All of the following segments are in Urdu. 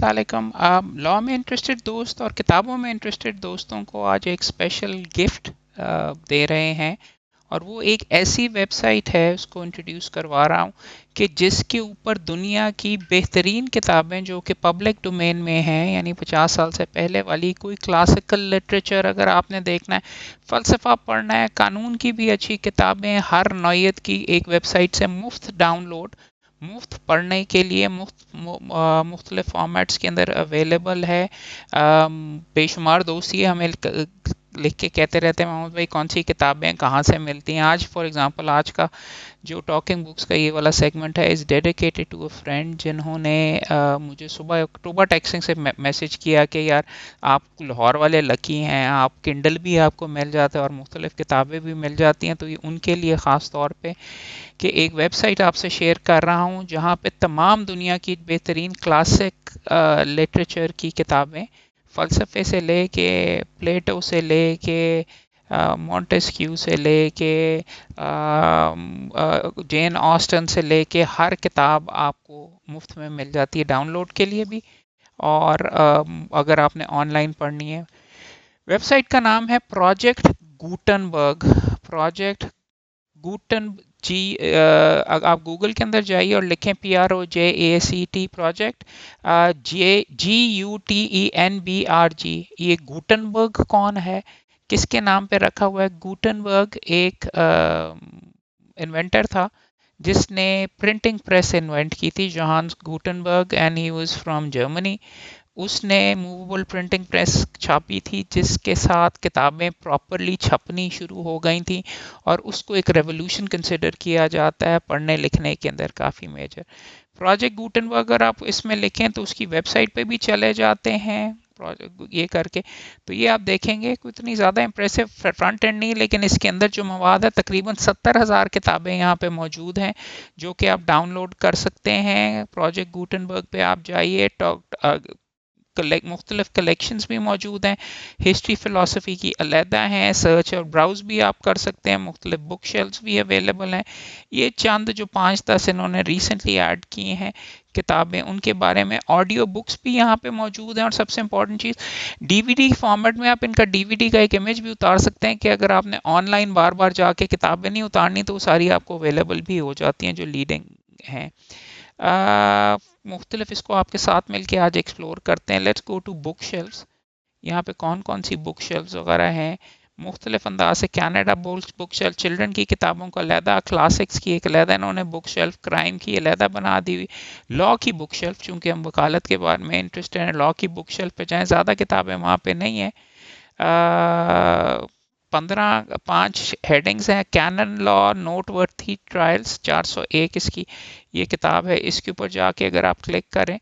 السلام علیکم. لاء میں انٹرسٹڈ دوست اور کتابوں میں انٹرسٹڈ دوستوں کو آج ایک اسپیشل گفٹ دے رہے ہیں، اور وہ ایک ایسی ویب سائٹ ہے، اس کو انٹروڈیوس کروا رہا ہوں کہ جس کے اوپر دنیا کی بہترین کتابیں جو کہ پبلک ڈومین میں ہیں، یعنی 50 سال سے پہلے والی کوئی کلاسیکل لٹریچر اگر آپ نے دیکھنا ہے، فلسفہ پڑھنا ہے، قانون کی بھی اچھی کتابیں ہر نوعیت کی ایک ویب سائٹ سے مفت ڈاؤن لوڈ، مفت پڑھنے کے لیے مختلف فارمیٹس کے اندر اویلیبل ہے. بے شمار دوست یہ ہمیں لکھ کے کہتے رہتے ہیں محمود بھائی کون سی کتابیں کہاں سے ملتی ہیں. آج فار ایگزامپل آج کا جو ٹاکنگ بکس کا یہ والا سیگمنٹ ہے is dedicated to a friend جنہوں نے مجھے صبح اکتوبر ٹیکسنگ سے میسج کیا کہ یار آپ لاہور والے لکی ہیں، آپ کنڈل بھی آپ کو مل جاتا ہے اور مختلف کتابیں بھی مل جاتی ہیں. تو یہ ان کے لیے خاص طور پہ کہ ایک ویب سائٹ آپ سے شیئر کر رہا ہوں جہاں پہ تمام دنیا کی بہترین کلاسک لٹریچر کی کتابیں، فلسفے سے لے کے پلیٹو سے لے کے مونٹیسکیو سے لے کے جین آسٹن سے لے کے ہر کتاب آپ کو مفت میں مل جاتی ہے ڈاؤن لوڈ کے لیے بھی، اور اگر آپ نے آن لائن پڑھنی ہے. ویب سائٹ کا نام ہے پروجیکٹ گوٹنبرگ. پروجیکٹ گوٹن جی آپ گوگل کے اندر جائیے اور لکھیں PROJACT پروجیکٹ GUTENBRG. یہ گوٹنبرگ کون ہے، کس کے نام پہ رکھا ہوا ہے؟ گوٹنبرگ ایک انوینٹر تھا جس نے پرنٹنگ پریس انوینٹ کی تھی، Johannes Gutenberg, and he was from Germany. اس نے موویبل پرنٹنگ پریس چھاپی تھی جس کے ساتھ کتابیں پراپرلی چھپنی شروع ہو گئی تھیں، اور اس کو ایک ریولوشن کنسیڈر کیا جاتا ہے پڑھنے لکھنے کے اندر کافی میجر. پروجیکٹ گوٹنبرگ اگر آپ اس میں لکھیں تو اس کی ویب سائٹ پہ بھی چلے جاتے ہیں یہ کر کے، تو یہ آپ دیکھیں گے کوئی اتنی زیادہ امپریسو فرنٹ اینڈ نہیں، لیکن اس کے اندر جو مواد ہے تقریباً 70,000 کتابیں یہاں پہ موجود ہیں جو کہ آپ ڈاؤن لوڈ کر سکتے ہیں. پروجیکٹ گوٹنبرگ پہ آپ جائیے، مختلف کلیکشنز بھی موجود ہیں، ہسٹری فلسفی کی علیحدہ ہیں، سرچ اور براؤز بھی آپ کر سکتے ہیں، مختلف بک شیلفز بھی اویلیبل ہیں. یہ چند جو 5-10 انہوں نے ریسنٹلی ایڈ کی ہیں کتابیں، ان کے بارے میں آڈیو بکس بھی یہاں پہ موجود ہیں، اور سب سے امپورٹنٹ چیز DVD فارمیٹ میں آپ ان کا DVD کا ایک امیج بھی اتار سکتے ہیں کہ اگر آپ نے آن لائن بار بار جا کے کتابیں نہیں اتارنی تو وہ ساری آپ کو اویلیبل بھی ہو جاتی ہیں جو لیڈنگ ہیں. مختلف اس کو آپ کے ساتھ مل کے آج ایکسپلور کرتے ہیں. Let's go to book شیلفز. یہاں پہ کون کون سی بک شیلفز وغیرہ ہیں مختلف انداز سے. کینیڈا بک شیلف، چلڈرن کی کتابوں کا علیحدہ، کلاسکس کی ایک علیحدہ انہوں نے بک شیلف، کرائم کی علیحدہ بنا دی ہوئی، لاء کی بک شیلف، چونکہ ہم وکالت کے بارے میں انٹرسٹڈ ہیں لاء کی بک شیلف پہ جائیں، زیادہ کتابیں وہاں پہ نہیں ہیں. 5 ہیڈنگز ہیں. کینن لاء نوٹ ورتھی ٹرائلز 401 اس کی یہ کتاب ہے. اس کے اوپر جا کے اگر آپ کلک کریں،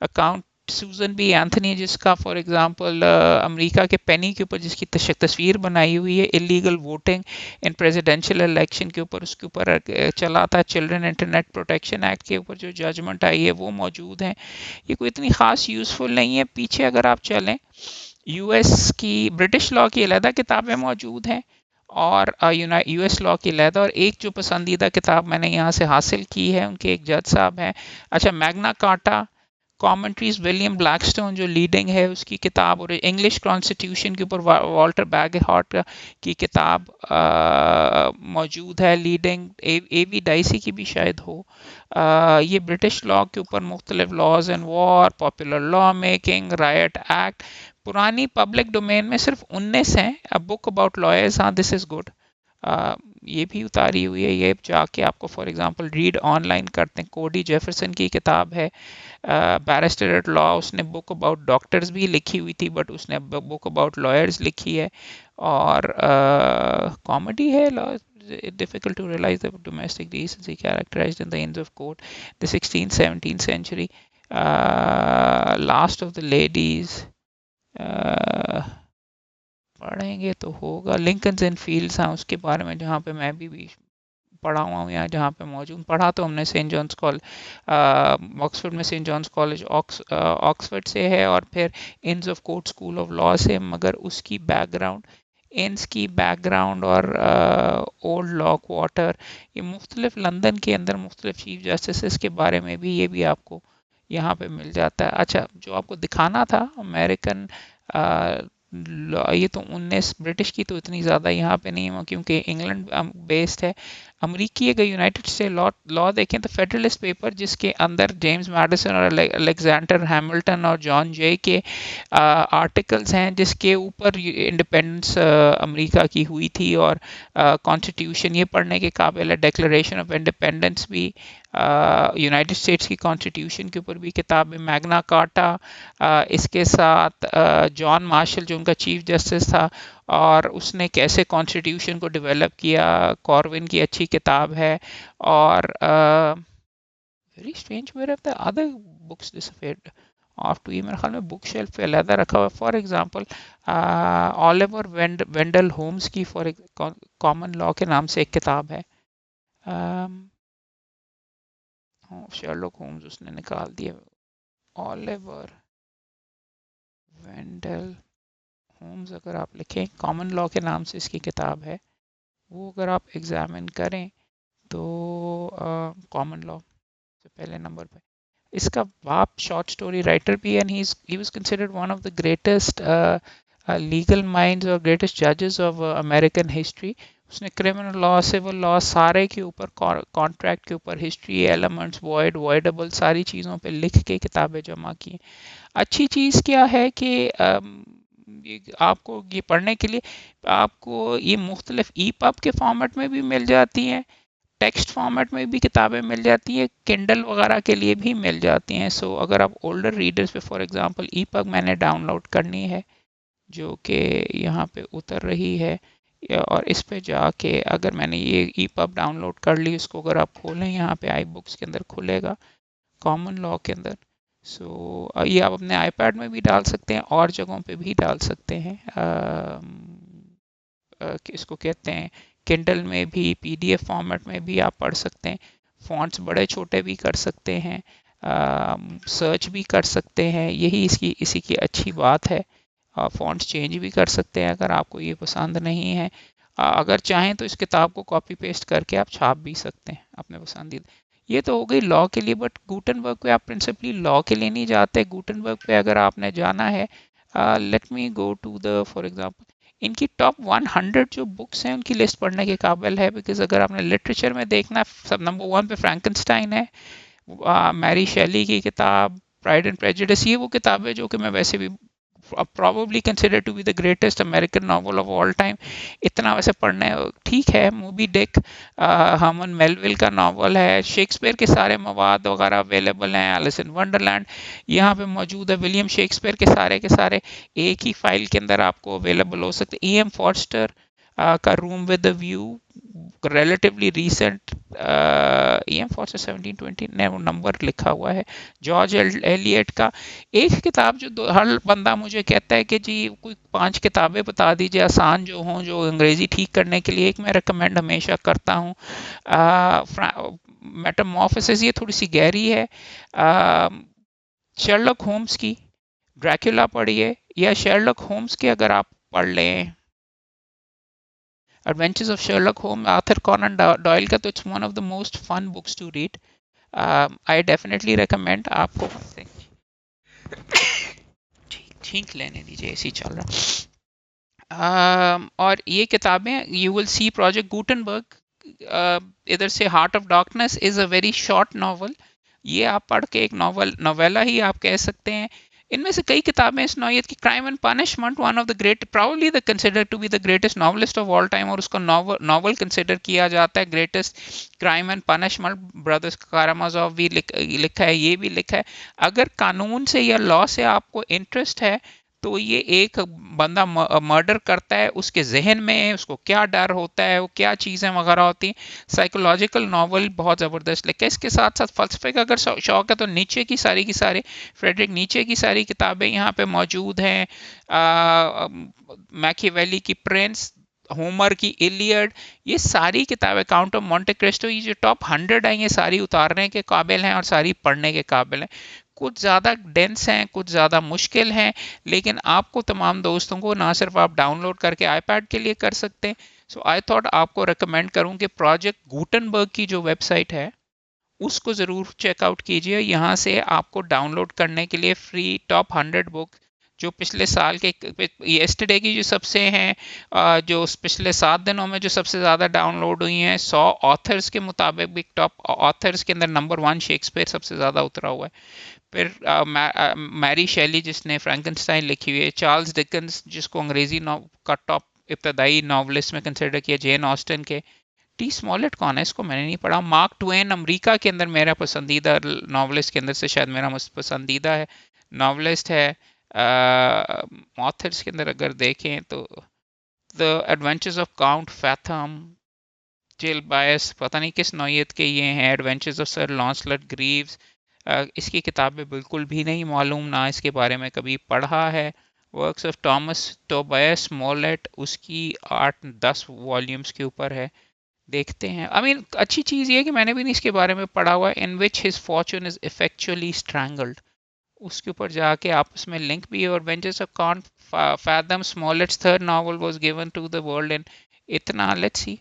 اکاؤنٹ سوزن بی اینتھنی جس کا فار ایگزامپل امریکہ کے پینی کے اوپر جس کی تصویر بنائی ہوئی ہے اللیگل ووٹنگ ان پریزیڈینشیل الیکشن کے اوپر، اس کے اوپر چلا تھا چلڈرن انٹرنیٹ پروٹیکشن ایکٹ کے اوپر جو ججمنٹ آئی ہے وہ موجود ہیں. یہ کوئی اتنی خاص یوزفل نہیں ہے. پیچھے اگر آپ چلیں US کی برٹش لاء کی علیحدہ کتابیں موجود ہیں، اور US لاء کی علیحدہ، اور ایک جو پسندیدہ کتاب میں نے یہاں سے حاصل کی ہے ان کے ایک جج صاحب ہیں، اچھا میگنا کارٹا کامنٹریز ولیم بلیک سٹون جو لیڈنگ ہے اس کی کتاب، اور انگلش کانسٹیٹیوشن کے اوپر والٹر بیگ ہارٹ کی کتاب موجود ہے لیڈنگ. اے وی ڈائسی کی بھی شاید ہو. یہ برٹش لاء کے اوپر مختلف laws and war, popular law making, right act, پرانی پبلک ڈومین میں صرف 19 ہیں. بک اباؤٹ لائرز، ہاں دس از گڈ، یہ بھی اتاری ہوئی ہے. یہ جا کے آپ کو for example read on line کرتے ہیں. کوڈی جیفرسن کی کتاب ہے بیرسٹر ایٹ لاء. اس نے بک اباؤٹ ڈاکٹرز بھی لکھی ہوئی تھی بٹ اس نے بک اباؤٹ لائرز لکھی ہے. اور کامیڈی ہے difficult to realize the domestic decency characterized in the Inns of Court, the 16th-17th century, last of the ladies. پڑھیں گے تو ہوگا. لنکنز اینڈ فیلڈز، ہاں اس کے بارے میں جہاں پہ میں بھی پڑھا ہوا ہوں، یہاں جہاں پہ موجود پڑھا تو ہم نے سینٹ جانس کالج آکسفورڈ میں، سینٹ جانس کالج آکسفورڈ سے ہے، اور پھر Inns of Court School of Law سے. مگر اس کی بیک گراؤنڈ، انس کی بیک گراؤنڈ اور اولڈ لاء کوارٹر، یہ مختلف لندن کے اندر مختلف چیف جسٹسز کے بارے میں بھی یہ بھی آپ کو یہاں پہ مل جاتا ہے. اچھا جو آپ کو دکھانا تھا امریکن یہ تو 19 برٹش کی تو اتنی زیادہ یہاں پہ نہیں ہے کیونکہ انگلینڈ بیسڈ ہے. امریکی اگر یونائٹڈ اسٹیٹ لا دیکھیں تو فیڈرلسٹ پیپر جس کے اندر جیمز میڈیسن اور الیگزینڈر ہیملٹن اور جان جے کے آرٹیکلز ہیں جس کے اوپر انڈیپینڈنس امریکہ کی ہوئی تھی اور کانسٹیٹیوشن یہ پڑھنے کے قابل ہے. ڈیکلریشن آف انڈیپینڈنس بھی یونائٹڈ اسٹیٹس کی کانسٹیٹیوشن کے اوپر بھی کتاب ہے. میگنا کارٹا اس کے ساتھ جان مارشل جو ان کا چیف جسٹس تھا اور اس نے کیسے کانسٹیٹیوشن کو ڈیولپ کیا، کارون کی اچھی کتاب ہے. اور very strange where of the other books despaired of two یہ میرے خیال میں بک شیلف پہ علیحدہ رکھا ہوا ہے. فار ایگزامپل آلیور وینڈل ہومز کی کامن لا کے نام سے ایک کتاب ہے. شرلک ہومز اس نے نکال دیا. آلیور وینڈل ہومز اگر آپ لکھیں کامن لا کے نام سے اس کی کتاب ہے، وہ اگر آپ ایگزامن کریں تو کامن لا سے پہلے نمبر پہ اس کا باپ شارٹ سٹوری رائٹر بھی ہے and he was considered one of the greatest legal minds اور greatest judges of American history. اس نے کرمنل لا، سول لا سارے کے اوپر، کانٹریکٹ کے اوپر، ہسٹری، ایلیمنٹس، وائڈیبل ساری چیزوں پہ لکھ کے کتابیں جمع کی ہیں. اچھی چیز کیا ہے کہ آپ کو یہ پڑھنے کے لیے آپ کو یہ مختلف ای پب کے فارمیٹ میں بھی مل جاتی ہیں، ٹیکسٹ فارمیٹ میں بھی کتابیں مل جاتی ہیں، کنڈل وغیرہ کے لیے بھی مل جاتی ہیں. سو اگر آپ اولڈر ریڈرز پہ فار ایگزامپل ای پب میں نے ڈاؤن لوڈ کرنی ہے جو کہ یہاں پہ اتر رہی ہے، اور اس پہ جا کے اگر میں نے یہ ای پب ڈاؤن لوڈ کر لی، اس کو اگر آپ کھولیں یہاں پہ آئی بکس کے اندر کھلے گا کامن لا کے اندر. سو یہ آپ اپنے آئی پیڈ میں بھی ڈال سکتے ہیں اور جگہوں پہ بھی ڈال سکتے ہیں. اس کو کہتے ہیں کنڈل میں بھی، پی ڈی ایف فارمیٹ میں بھی آپ پڑھ سکتے ہیں. فونٹس بڑے چھوٹے بھی کر سکتے ہیں، سرچ بھی کر سکتے ہیں. یہی اسی کی اچھی بات ہے. فونٹس چینج بھی کر سکتے ہیں اگر آپ کو یہ پسند نہیں ہے. اگر چاہیں تو اس کتاب کو کاپی پیسٹ کر کے آپ چھاپ بھی سکتے ہیں اپنے پسندیدہ. یہ تو ہو گئی لا کے لیے، بٹ گوٹنبرگ پہ آپ پرنسپلی لا کے لیے نہیں جاتے. گوٹنبرگ پہ اگر آپ نے جانا ہے، let me go to the for example ان کی ٹاپ 100 جو بکس ہیں ان کی لسٹ پڑھنے کے قابل ہے. بیکاز اگر آپ نے لٹریچر میں دیکھنا ہے، سب نمبر 1 پہ فرینکنسٹائن ہے، میری شیلی کی کتاب پرائڈ اینڈ پریجوڈس. یہ وہ کتاب ہے جو کہ میں ویسے بھی probably considered to be the greatest American novel of all time. اتنا ویسے پڑھنا ہے ٹھیک ہے. موبی ڈک ہرمن میلویل کا ناول ہے. شیکسپیئر کے سارے مواد وغیرہ اویلیبل ہیں. ایلس ان ونڈرلینڈ یہاں پہ موجود ہے. ولیم شیکسپیئر کے سارے ایک ہی فائل کے اندر آپ کو اویلیبل ہو سکتے. ای ایم فورسٹر کا Room with a view relatively recent, E M Forster 1720 نے وہ نمبر لکھا ہوا ہے. جارج ایلیٹ کا ایک کتاب جو ہر بندہ مجھے کہتا ہے کہ جی کوئی 5 کتابیں بتا دیجیے آسان جو ہوں، جو انگریزی ٹھیک کرنے کے لیے. ایک میں ریکمینڈ ہمیشہ کرتا ہوں میٹامورفوسس، یہ تھوڑی سی گہری ہے. شرلک ہومز کی ڈریکولا پڑھیے، یا شرلک ہومز کے اگر آپ پڑھ لیں ایڈونچرز آف شرلک ہوم آتھر کونن ڈوائل کا، تو it's one of the most fun books to read. I definitely recommend آپ کو. ٹھیک لینے دیجیے، اسی چل رہا. اور یہ کتابیں یو ول سی پروجیکٹ گوٹنبرگ ادھر سے heart of darkness is a very short novel. یہ آپ پڑھ کے ایک نویلا ہی آپ کہہ سکتے ہیں. ان میں سے کئی کتابیں اس نوعیت کی، Crime and Punishment one of the great proudly the consider to be the greatest novelist of all time, اور اس کو ناول کنسیڈر کیا جاتا ہے greatest. Crime and Punishment Brothers Karamazov بھی لکھا ہے، یہ بھی لکھا ہے. اگر قانون سے یا لا سے آپ کو انٹرسٹ ہے تو یہ ایک بندہ مرڈر کرتا ہے، اس کے ذہن میں اس کو کیا ڈر ہوتا ہے، وہ کیا چیزیں وغیرہ ہوتی ہیں. سائیکولوجیکل ناول بہت زبردست لکھا ہے. اس کے ساتھ ساتھ فلسفے کا اگر شوق ہے تو نیچے کی ساری فریڈرک نیچے کی ساری کتابیں یہاں پہ موجود ہیں. میکیویلی کی پرنس، ہومر کی ایلیڈ، یہ ساری کتابیں، کاؤنٹ آف مونٹے کرسٹو، یہ جو ٹاپ 100 ہیں یہ ساری اتارنے کے قابل ہیں اور ساری پڑھنے کے قابل ہیں. کچھ زیادہ ڈینس ہیں، کچھ زیادہ مشکل ہیں، لیکن آپ کو تمام دوستوں کو نہ صرف آپ ڈاؤن لوڈ کر کے آئی پیڈ کے لیے کر سکتے ہیں. سو آئی تھاٹ آپ کو ریکمینڈ کروں کہ پروجیکٹ گوٹنبرگ کی جو ویب سائٹ ہے اس کو ضرور چیک آؤٹ کیجیے. یہاں سے آپ کو ڈاؤن لوڈ کرنے کے لیے فری ٹاپ 100 بک جو پچھلے سال کے یسٹرڈے کی جو سب سے ہیں جو پچھلے 7 دنوں میں جو سب سے زیادہ ڈاؤن لوڈ ہوئی ہیں 100 آتھرس کے مطابق بھی ٹاپ آتھرس کے اندر نمبر 1 شیکسپیئر سب سے زیادہ اترا ہوا ہے. پھر میری شیلی جس نے فرینکنسٹائن لکھی ہوئی ہے, چارلز ڈکنس جس کو انگریزی کا ٹاپ ابتدائی ناولسٹ میں کنسیڈر کیا, جین آسٹن کے. ٹی اسمالٹ کون ہے, اس کو میں نے نہیں پڑھا. مارک ٹوین امریکہ کے اندر میرا پسندیدہ ناولسٹ کے اندر سے شاید میرا پسندیدہ ہے ناولسٹ ہے. آتھرس کے اندر اگر دیکھیں تو دا ایڈونچرز آف کاؤنٹ فیتھم, جیل بائس, پتہ نہیں کس نوعیت کے یہ ہیں. ایڈونچرز آف سر لانسلٹ گریوز, اس کی کتابیں بالکل بھی نہیں معلوم, نہ اس کے بارے میں کبھی پڑھا ہے. ورکس آف ٹامس ٹوبائس مولٹ, اس کی 8-10 والیومز کے اوپر ہے. دیکھتے ہیں. اچھی چیز یہ ہے کہ میں نے بھی نہیں اس کے بارے میں پڑھا ہوا ہے. ان وچ ہز فارچون از افیکچولی اسٹرینگلڈ, اس کے اوپر جا کے آپ اس میں لنک بھی ہے. اور adventures of Count Fathom Smollett's third novel was given to the world in اتنا. لیٹس سی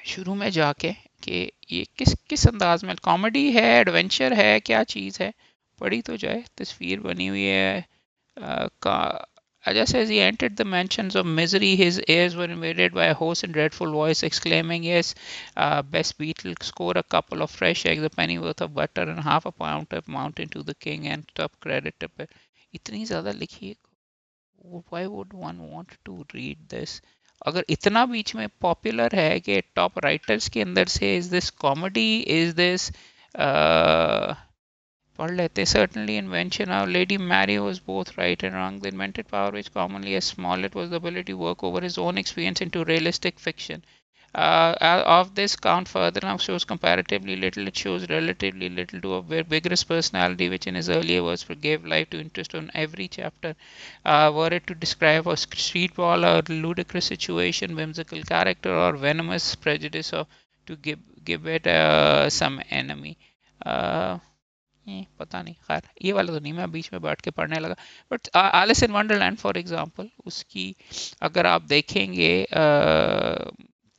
شروع میں جا کے کہ یہ کس انداز میں کامیڈی ہے, ایڈونچر ہے, کیا چیز ہے. پڑھی تو جائے. تصویر بنی ہوئی ہے. Just as he entered the mansions of misery, his ears were invaded by a hoarse and dreadful voice exclaiming, "Yes, best beetle, score a couple of fresh eggs, a pennyworth of butter, and half a pound of mountain to the king, and top credit." اتنی زیادہ لکھی ہے. Why would one want to read this? اگر اتنا بیچ میں پاپولر ہے کہ ٹاپ رائٹرز کے اندر سے از دس کامیڈی, از دس پڑھ لیتے. Certainly invention of Lady Mary was both right and wrong. The invented power which commonly as Smollett was the ability to work over his own experience into realistic fiction. Of this count further now shows comparatively little. It shows relatively little to a vigorous personality which in his earlier works gave life to interest on every chapter. Were it to describe a street brawl or ludicrous situation, whimsical character or venomous prejudice, or to give it some enemy. پتہ نہیں. خیر یہ والا تو نہیں, میں بیچ میں بیٹھ کے پڑھنے لگا. But Alice in Wonderland for example, اس کی اگر آپ دیکھیں گے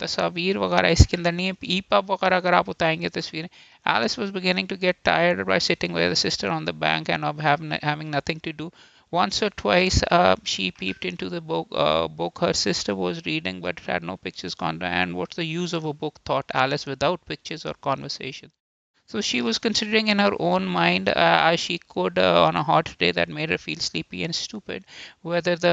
تصاویر وغیرہ اس کے اندر نہیں ہے. ای پب وغیرہ اگر آپ اتائیں گے تصویریں. Alice was beginning to get tired by sitting with her sister on the bank and of having nothing to do. Once or twice she peeped into the book her sister was reading, but it had no pictures. And what's the use of a book, thought Alice, without pictures or conversation? So she was considering in her own mind, as she could on a hot day that made her feel sleepy and stupid, whether the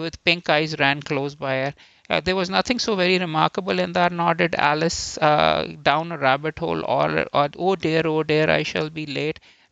with pink eyes ran close by her. There was nothing so very remarkable in that, nor did Alice down a rabbit hole or oh dear I shall be late.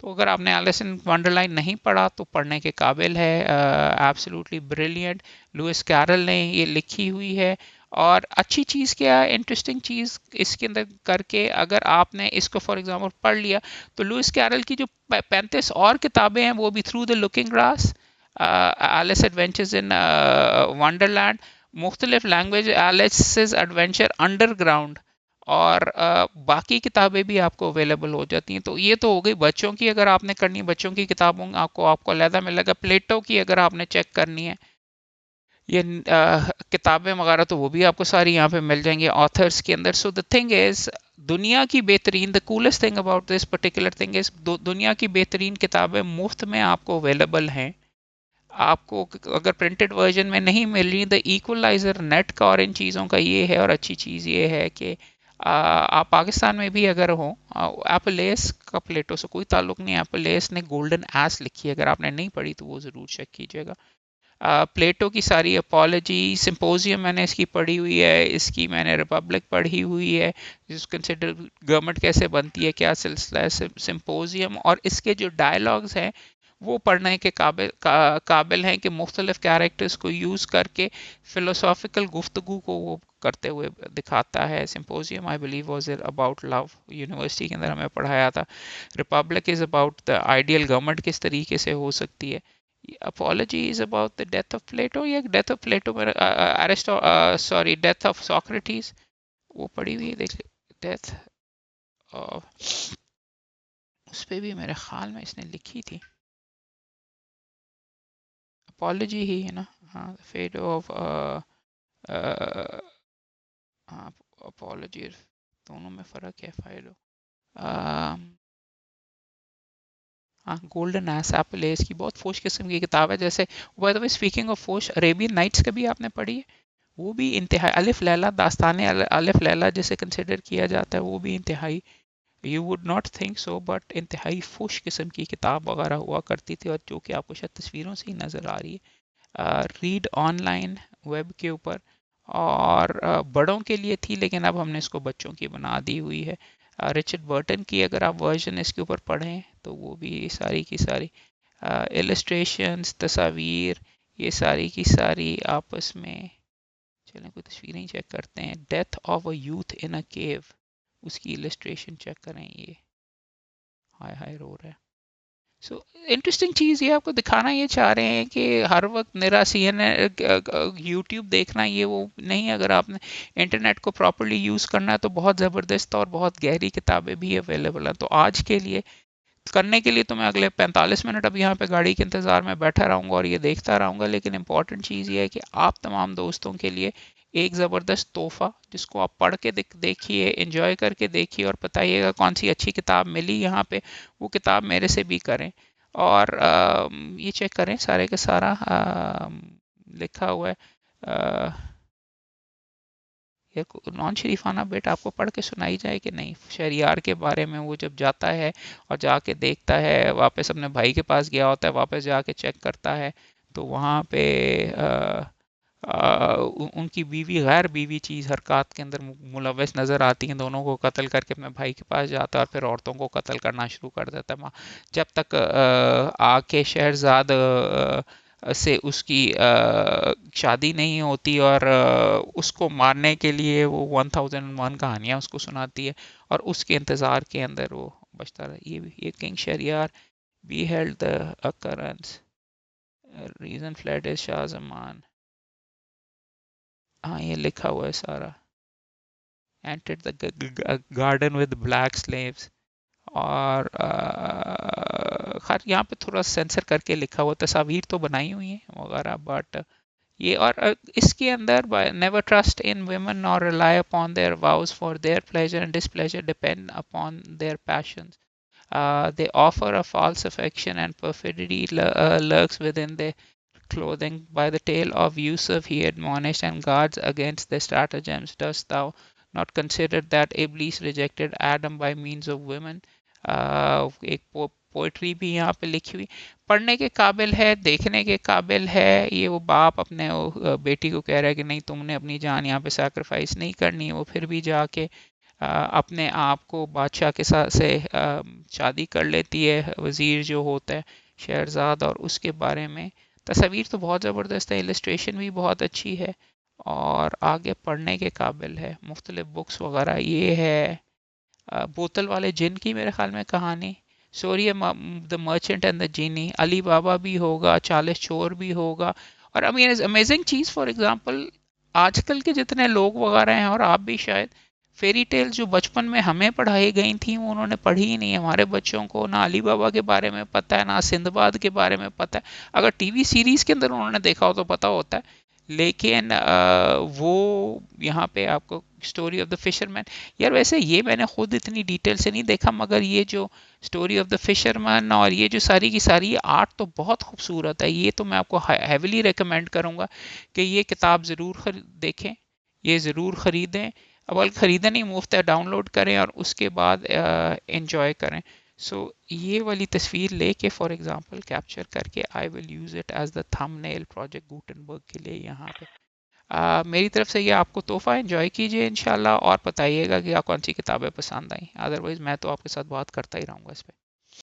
تو اگر آپ نے ایلس ان ونڈرلائن نہیں پڑھا تو پڑھنے کے قابل ہے. Absolutely brilliant. لوئس کیرل نے یہ لکھی ہوئی ہے. اور اچھی چیز کیا ہے, انٹرسٹنگ چیز اس کے اندر کر کے اگر آپ نے اس کو فار ایگزامپل پڑھ لیا تو لوئس کیرل کی جو 35 اور کتابیں ہیں وہ بھی Through the Looking Glass, Alice adventures in Wonderland, مختلف language, Alice's Adventure Under Ground, اور باقی کتابیں بھی آپ کو اویلیبل ہو جاتی ہیں. تو یہ تو ہو گئی بچوں کی. اگر آپ نے کرنی بچوں کی کتابوں آپ کو علیحدہ ملے گا. پلیٹو کی اگر آپ نے چیک کرنی ہے یہ کتابیں وغیرہ تو وہ بھی آپ کو ساری یہاں پہ مل جائیں گی آتھرس کے اندر. سو دا تھنگ از دنیا کی بہترین, the coolest thing about this particular thing is دنیا کی بہترین کتابیں مفت میں آپ کو اویلیبل ہیں. آپ کو اگر پرنٹڈ ورژن میں نہیں مل رہی, دا ایکولائزر نیٹ کا اور ان چیزوں کا یہ ہے. اور اچھی چیز یہ ہے کہ آپ پاکستان میں بھی اگر ہوں, ایپلیس کا پلیٹو سے کوئی تعلق نہیں. ایپلیس نے گولڈن ایس لکھی ہے, اگر آپ نے نہیں پڑھی تو وہ ضرور چیک کیجیے گا. پلیٹو کی ساری اپالوجی, سمپوزیم میں نے اس کی پڑھی ہوئی ہے, اس کی میں نے ریپبلک پڑھی ہوئی ہے, جس کنسیڈر گورنمنٹ کیسے بنتی ہے, کیا سلسلہ ہے, سمپوزیم. اور اس کے جو ڈائلاگز ہیں وہ پڑھنے کے قابل ہیں کہ مختلف کیریکٹرز کو یوز کر کے فلوسافیکل گفتگو کو وہ کرتے ہوئے دکھاتا ہے. Symposium I believe was about love, university کے اندر ہمیں پڑھایا تھا. Republic is about the ideal government کس طریقے سے ہو سکتی ہے. Apology is about the death of Plato, یا ڈیتھ آف پلیٹو میں سوری ڈیتھ آف سوکریٹیز وہ پڑھی ہوئی ہے. دیکھ ڈیتھ اس پہ بھی میرے خیال میں اس نے لکھی تھی. اپولوجی ہی ہے نا, ہاں فیٹ آف اپولوجی، دونوں میں فرق ہے فائلو. ہاں گولڈن ایس ایپل ہے، اس کی بہت فوش قسم کی کتاب ہے. جیسے by the way speaking of Foch, Arabian nights کا بھی آپ نے پڑھی ہے، وہ بھی انتہائی الف لیلا داستان الف لیلا جسے کنسیڈر کیا جاتا ہے، وہ بھی انتہائی you would not think so but انتہائی فوش قسم کی کتاب وغیرہ ہوا کرتی تھی، اور جو کہ آپ کو شاید تصویروں سے ہی نظر آ رہی ہے. ریڈ آن لائن ویب کے اوپر، اور بڑوں کے لیے تھی لیکن اب ہم نے اس کو بچوں کی بنا دی ہوئی ہے. رچرڈ برٹن کی اگر آپ ورژن اس کے اوپر پڑھیں تو وہ بھی ساری کی ساری السٹریشنز، تصاویر، یہ ساری کی ساری آپس میں. چلیں کوئی تصویریں چیک کرتے ہیں. ڈیتھ آف اے یوتھ ان اے کیو، اس کی السٹریشن چیک کریں. یہ ہائے ہائے رو رہا ہے. سو انٹرسٹنگ چیز یہ آپ کو دکھانا یہ چاہ رہے ہیں کہ ہر وقت میرا سی این یوٹیوب دیکھنا یہ وہ نہیں. اگر آپ نے انٹرنیٹ کو پراپرلی یوز کرنا ہے تو بہت زبردست اور بہت گہری کتابیں بھی اویلیبل ہیں. تو آج کے لیے کرنے کے لیے تو میں اگلے 45 منٹ اب یہاں پہ گاڑی کے انتظار میں بیٹھا رہوں گا اور یہ دیکھتا رہوں گا. لیکن امپورٹنٹ چیز یہ ہے کہ آپ تمام دوستوں کے لیے ایک زبردست تحفہ، جس کو آپ پڑھ کے دیکھیے، انجوائے کر کے دیکھیے اور بتائیے گا کون سی اچھی کتاب ملی یہاں پہ، وہ کتاب میرے سے بھی کریں. اور یہ چیک کریں سارے کا سارا لکھا ہوا ہے. نان شریفانہ بیٹ آپ کو پڑھ کے سنائی جائے کہ نہیں؟ شہریار کے بارے میں، وہ جب جاتا ہے اور جا کے دیکھتا ہے، واپس اپنے بھائی کے پاس گیا ہوتا ہے، واپس جا کے چیک کرتا ہے تو وہاں پہ ان کی بیوی غیر بیوی چیز حرکات کے اندر ملوث نظر آتی ہیں. دونوں کو قتل کر کے اپنے بھائی کے پاس جاتا ہے اور پھر عورتوں کو قتل کرنا شروع کر دیتا ہے. جب تک آ کے شہرزاد سے اس کی شادی نہیں ہوتی، اور اس کو مارنے کے لیے وہ 1001 کہانیاں اس کو سناتی ہے، اور اس کے انتظار کے اندر وہ بچتا رہا. یہ King Shahryar beheld the occurrence reason fled is Shah Zaman. ہاں یہ لکھا ہوا ہے سارا. entered the garden with black slaves. اور خیر یہاں پہ تھوڑا سینسر کر کے لکھا ہوا، تصاویر تو بنائی ہوئی ہیں وغیرہ، بٹ یہ اور اس کے اندر never trust in women nor rely upon their vows, for their pleasure and displeasure depend upon their passions. They offer a false affection, and perfidy lurks within their clothing. By the tale of Yusuf he admonished and guards against their stratagems. Dost thou not consider that Iblis rejected Adam by means of women? ایک پوئٹری بھی یہاں پہ لکھی ہوئی، پڑھنے کے قابل ہے، دیکھنے کے قابل ہے. یہ وہ باپ اپنے بیٹی کو کہہ رہا ہے کہ نہیں تم نے اپنی جان یہاں پہ سیکریفائس نہیں کرنی. وہ پھر بھی جا کے اپنے آپ کو بادشاہ کے ساتھ سے شادی کر لیتی ہے، وزیر جو ہوتا ہے شہرزاد. اور اس کے بارے میں تصاویر تو بہت زبردست ہے، السٹریشن بھی بہت اچھی ہے اور آگے پڑھنے کے قابل ہے. مختلف بکس وغیرہ یہ ہے. بوتل والے جن کی میرے خیال میں کہانی، sorry the Merchant and the Genie, Ali Baba بھی ہوگا، 40 چور بھی ہوگا. اور امیزنگ چیز فار ایگزامپل آج کل کے جتنے لوگ وغیرہ ہیں اور آپ بھی شاید، فیری ٹیل جو بچپن میں ہمیں پڑھائی گئی تھیں وہ انہوں نے پڑھی ہی نہیں. ہمارے بچوں کو نہ علی بابا کے بارے میں پتہ ہے، نہ سندباد کے بارے میں پتہ ہے. اگر ٹی وی سیریز کے اندر انہوں نے دیکھا ہو تو پتہ ہوتا ہے، لیکن وہ یہاں پہ آپ کو اسٹوری آف دا فشر مین. یار ویسے یہ میں نے خود اتنی ڈیٹیل سے نہیں دیکھا، مگر یہ جو اسٹوری آف دا فشر مین اور یہ جو ساری کی ساری آرٹ تو بہت خوبصورت ہے. یہ تو میں آپ کو ہیویلی ریکمینڈ کروں گا کہ یہ کتاب ضرور دیکھیں، یہ ضرور خریدیں. اول خریدیں نہیں، مفت ہے، ڈاؤن لوڈ کریں اور اس کے بعد انجوائے کریں. سو یہ والی تصویر لے کے فار ایگزامپل کیپچر کر کے I will use it as the thumbnail Project Gutenberg کے لیے یہاں پہ. میری طرف سے یہ آپ کو تحفہ، انجوائے کیجئے انشاءاللہ، اور بتائیے گا کہ آپ کون سی کتابیں پسند آئیں. ادروائز میں تو آپ کے ساتھ بات کرتا ہی رہوں گا اس پہ.